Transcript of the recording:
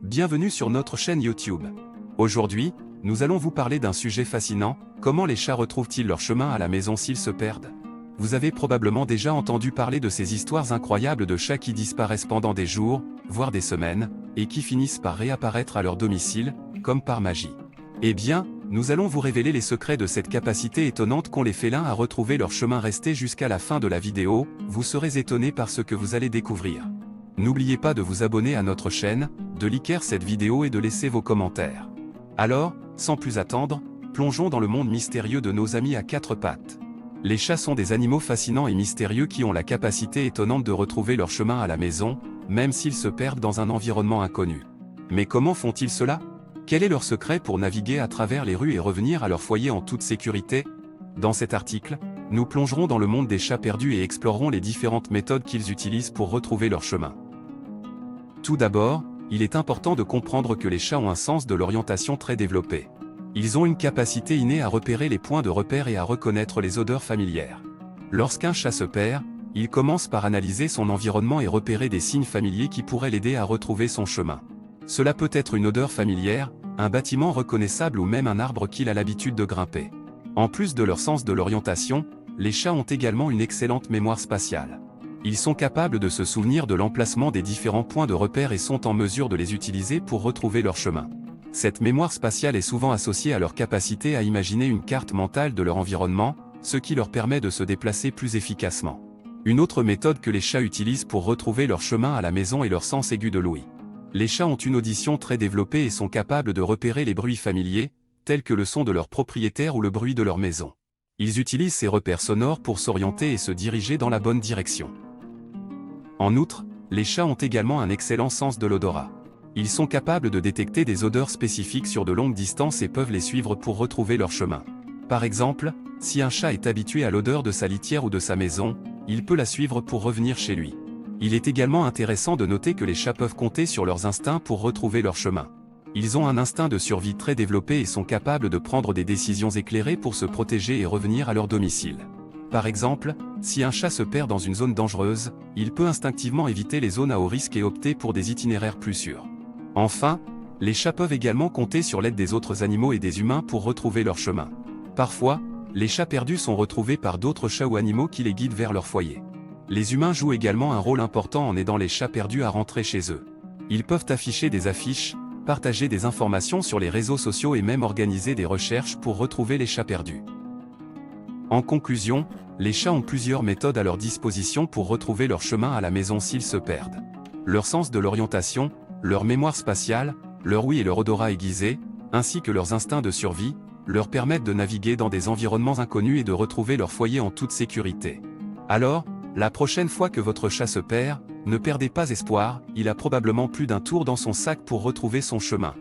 Bienvenue sur notre chaîne YouTube. Aujourd'hui, nous allons vous parler d'un sujet fascinant, comment les chats retrouvent-ils leur chemin à la maison s'ils se perdent? Vous avez probablement déjà entendu parler de ces histoires incroyables de chats qui disparaissent pendant des jours, voire des semaines, et qui finissent par réapparaître à leur domicile, comme par magie. Eh bien, nous allons vous révéler les secrets de cette capacité étonnante qu'ont les félins à retrouver leur chemin resté jusqu'à la fin de la vidéo. Vous serez étonné par ce que vous allez découvrir. N'oubliez pas de vous abonner à notre chaîne, de liker cette vidéo et de laisser vos commentaires. Alors, sans plus attendre, plongeons dans le monde mystérieux de nos amis à quatre pattes. Les chats sont des animaux fascinants et mystérieux qui ont la capacité étonnante de retrouver leur chemin à la maison, même s'ils se perdent dans un environnement inconnu. Mais comment font-ils cela? Quel est leur secret pour naviguer à travers les rues et revenir à leur foyer en toute sécurité? Dans cet article, nous plongerons dans le monde des chats perdus et explorerons les différentes méthodes qu'ils utilisent pour retrouver leur chemin. Tout d'abord, il est important de comprendre que les chats ont un sens de l'orientation très développé. Ils ont une capacité innée à repérer les points de repère et à reconnaître les odeurs familières. Lorsqu'un chat se perd, il commence par analyser son environnement et repérer des signes familiers qui pourraient l'aider à retrouver son chemin. Cela peut être une odeur familière, un bâtiment reconnaissable ou même un arbre qu'il a l'habitude de grimper. En plus de leur sens de l'orientation, les chats ont également une excellente mémoire spatiale. Ils sont capables de se souvenir de l'emplacement des différents points de repère et sont en mesure de les utiliser pour retrouver leur chemin. Cette mémoire spatiale est souvent associée à leur capacité à imaginer une carte mentale de leur environnement, ce qui leur permet de se déplacer plus efficacement. Une autre méthode que les chats utilisent pour retrouver leur chemin à la maison est leur sens aigu de l'ouïe. Les chats ont une audition très développée et sont capables de repérer les bruits familiers, tels que le son de leur propriétaire ou le bruit de leur maison. Ils utilisent ces repères sonores pour s'orienter et se diriger dans la bonne direction. En outre, les chats ont également un excellent sens de l'odorat. Ils sont capables de détecter des odeurs spécifiques sur de longues distances et peuvent les suivre pour retrouver leur chemin. Par exemple, si un chat est habitué à l'odeur de sa litière ou de sa maison, il peut la suivre pour revenir chez lui. Il est également intéressant de noter que les chats peuvent compter sur leurs instincts pour retrouver leur chemin. Ils ont un instinct de survie très développé et sont capables de prendre des décisions éclairées pour se protéger et revenir à leur domicile. Par exemple, si un chat se perd dans une zone dangereuse, il peut instinctivement éviter les zones à haut risque et opter pour des itinéraires plus sûrs. Enfin, les chats peuvent également compter sur l'aide des autres animaux et des humains pour retrouver leur chemin. Parfois, les chats perdus sont retrouvés par d'autres chats ou animaux qui les guident vers leur foyer. Les humains jouent également un rôle important en aidant les chats perdus à rentrer chez eux. Ils peuvent afficher des affiches, partager des informations sur les réseaux sociaux et même organiser des recherches pour retrouver les chats perdus. En conclusion, les chats ont plusieurs méthodes à leur disposition pour retrouver leur chemin à la maison s'ils se perdent. Leur sens de l'orientation, leur mémoire spatiale, leur ouïe et leur odorat aiguisé, ainsi que leurs instincts de survie, leur permettent de naviguer dans des environnements inconnus et de retrouver leur foyer en toute sécurité. Alors, la prochaine fois que votre chat se perd, ne perdez pas espoir, il a probablement plus d'un tour dans son sac pour retrouver son chemin.